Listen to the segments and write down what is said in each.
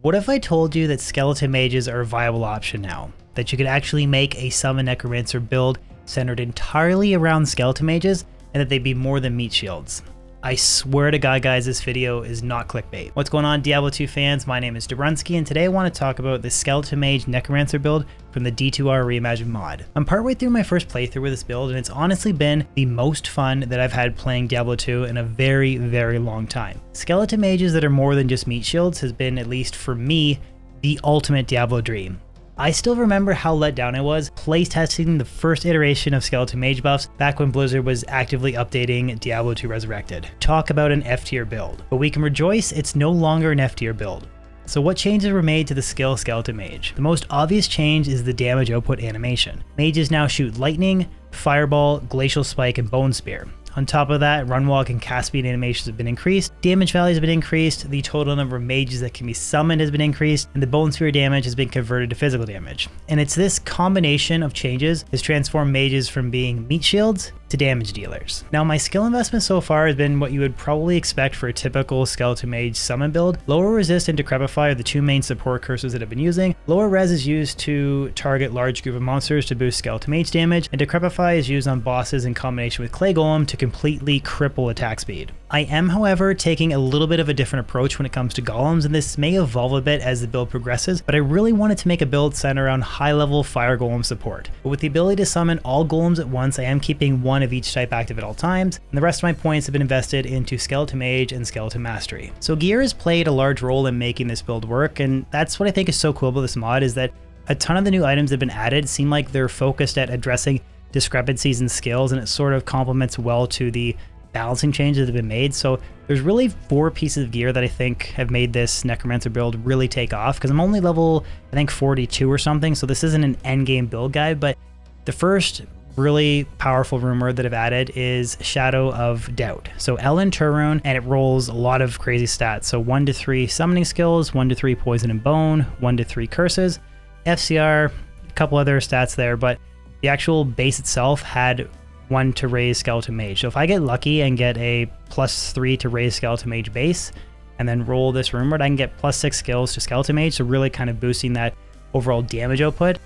What if I told you that skeleton mages are a viable option now? That you could actually make a summon Necromancer build centered entirely around skeleton mages, and that they'd be more than meat shields. I swear to God, guys, this video is not clickbait. What's going on, Diablo 2 fans? My name is Dobrunsky, and today I want to talk about the Skeleton Mage Necromancer build from the D2R Reimagined mod. I'm partway through my first playthrough with this build, and it's honestly been the most fun that I've had playing Diablo 2 in a very, very long time. Skeleton mages that are more than just meat shields has been, at least for me, the ultimate Diablo dream. I still remember how let down I was playtesting the first iteration of Skeleton Mage buffs back when Blizzard was actively updating Diablo 2 Resurrected. Talk about an F tier build. But we can rejoice it's no longer an F tier build. So what changes were made to the skill Skeleton Mage? The most obvious change is the damage output animation. Mages now shoot Lightning, Fireball, Glacial Spike, and Bone Spear. On top of that, run walk and cast speed animations have been increased, damage values have been increased, the total number of mages that can be summoned has been increased, and the bone spear damage has been converted to physical damage. And it's this combination of changes has transformed mages from being meat shields to damage dealers. Now, my skill investment so far has been what you would probably expect for a typical Skeleton Mage summon build. Lower Resist and Decrepify are the two main support curses that I've been using. Lower Res is used to target large group of monsters to boost Skeleton Mage damage, and Decrepify is used on bosses in combination with Clay Golem to completely cripple attack speed. I am, however, taking a little bit of a different approach when it comes to golems, and this may evolve a bit as the build progresses, but I really wanted to make a build centered around high-level fire golem support. But with the ability to summon all golems at once, I am keeping one of each type active at all times, and the rest of my points have been invested into Skeleton Mage and Skeleton Mastery. So gear has played a large role in making this build work, and that's what I think is so cool about this mod, is that a ton of the new items that have been added seem like they're focused at addressing discrepancies in skills, and it sort of complements well to the balancing changes that have been made. So there's really 4 pieces of gear that I think have made this Necromancer build really take off, because I'm only level, I think, 42 or something, so this isn't an endgame build guide. But the first really powerful rune word that I've added is Shadow of Doubt. So Ellen Turrune, and it rolls a lot of crazy stats. So 1 to 3 summoning skills, 1 to 3 poison and bone, 1 to 3 curses, FCR, a couple other stats there, but the actual base itself had 1 to raise Skeleton Mage. So if I get lucky and get a +3 to raise Skeleton Mage base, and then roll this rune word, I can get +6 skills to Skeleton Mage, so really kind of boosting that overall damage output.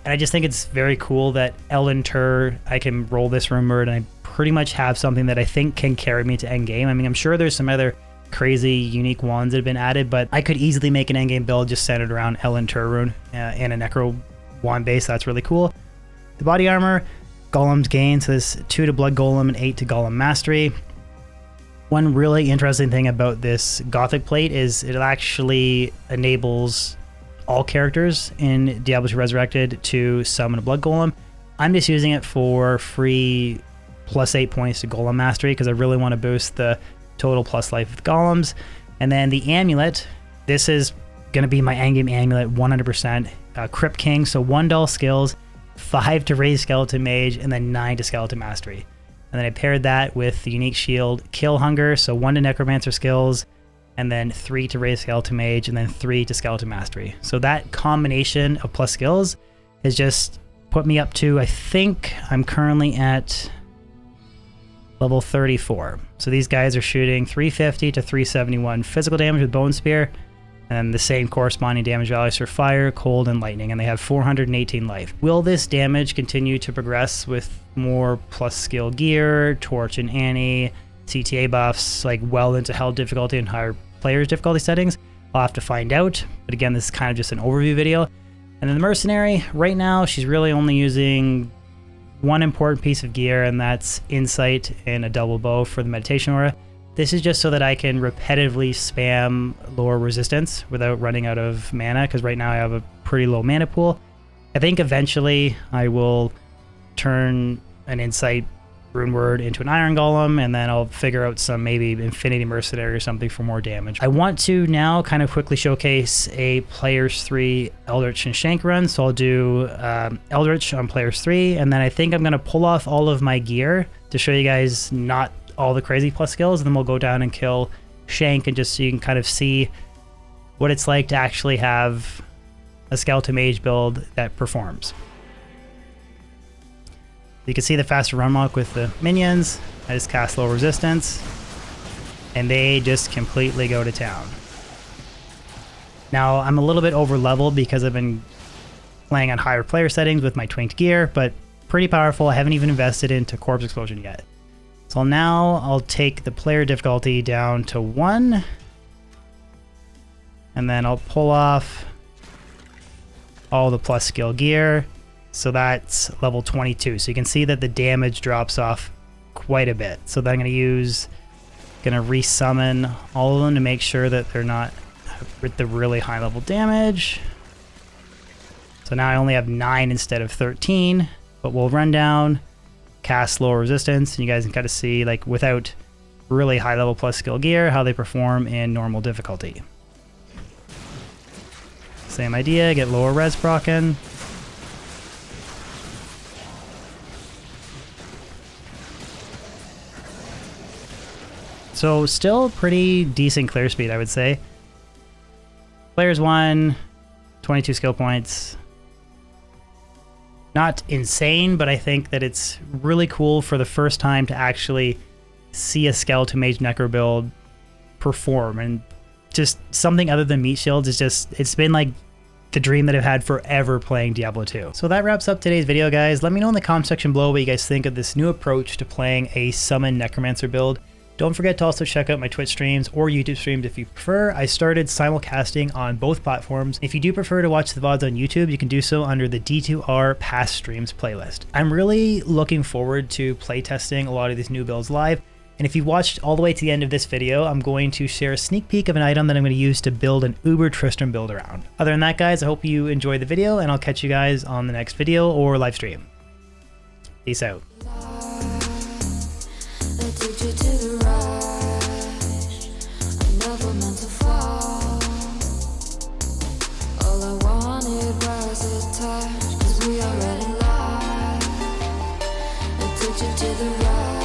And I just think it's very cool that Ellen Tur, I can roll this rune word, and I pretty much have something that I think can carry me to endgame. I mean, I'm sure there's some other crazy unique wands that have been added, but I could easily make an endgame build just centered around Ellen Tur rune and a Necro wand base. That's really cool. The body armor, Golems gain, so this 2 to Blood Golem and 8 to Golem Mastery. One really interesting thing about this Gothic plate is it actually enables all characters in Diablo 2 Resurrected to summon a Blood Golem. I'm just using it for free +8 points to Golem Mastery because I really want to boost the total plus life of the golems. And then the amulet, this is going to be my endgame amulet 100%. Crypt King, so 1 dull skills, 5 to raise Skeleton Mage, and then 9 to Skeleton Mastery. And then I paired that with the unique shield Kill Hunger, so 1 to Necromancer skills, and then 3 to raise Skeleton Mage, and then 3 to Skeleton Mastery. So that combination of plus skills has just put me up to, I think I'm currently at level 34. So these guys are shooting 350 to 371 physical damage with Bone Spear, and the same corresponding damage values for fire, cold, and lightning, and they have 418 life. Will this damage continue to progress with more plus skill gear, Torch and Annie, CTA buffs, like well into hell difficulty and higher players difficulty settings? I'll have to find out, but again, this is kind of just an overview video. And then the Mercenary, right now, she's really only using one important piece of gear, and that's Insight and a double bow for the Meditation Aura. This is just so that I can repetitively spam lower resistance without running out of mana, because right now I have a pretty low mana pool. I think eventually I will turn an Insight rune word into an Iron Golem, and then I'll figure out some maybe Infinity Mercenary or something for more damage. I want to now kind of quickly showcase a Players 3 Eldritch and Shank run, so I'll do Eldritch on Players 3, and then I think I'm going to pull off all of my gear to show you guys not all the crazy plus skills, and then we'll go down and kill Shank, and just so you can kind of see what it's like to actually have a Skeleton Mage build that performs. You can see the faster run walk with the minions. I just cast low resistance, and they just completely go to town. Now, I'm a little bit over leveled because I've been playing on higher player settings with my twinked gear, but pretty powerful. I haven't even invested into Corpse Explosion yet. So now I'll take the player difficulty down to 1. And then I'll pull off all the plus skill gear. So that's level 22. So you can see that the damage drops off quite a bit. So then I'm gonna resummon all of them to make sure that they're not with the really high level damage. So now I only have 9 instead of 13, but we'll run down, cast lower resistance, and you guys can kind of see, like, without really high level plus skill gear, how they perform in normal difficulty. Same idea, get lower res proccing. So still pretty decent clear speed, I would say. Players 1, 22 skill points. Not insane, but I think that it's really cool for the first time to actually see a Skeleton Mage Necro build perform. And just something other than meat shields is just, it's been like the dream that I've had forever playing Diablo 2. So that wraps up today's video, guys. Let me know in the comment section below what you guys think of this new approach to playing a Summon Necromancer build. Don't forget to also check out my Twitch streams or YouTube streams if you prefer. I started simulcasting on both platforms. If you do prefer to watch the VODs on YouTube, you can do so under the D2R Past Streams playlist. I'm really looking forward to playtesting a lot of these new builds live. And if you watched all the way to the end of this video, I'm going to share a sneak peek of an item that I'm going to use to build an Uber Tristram build around. Other than that, guys, I hope you enjoyed the video, and I'll catch you guys on the next video or live stream. Peace out. Cause we already lied. I took you to the right.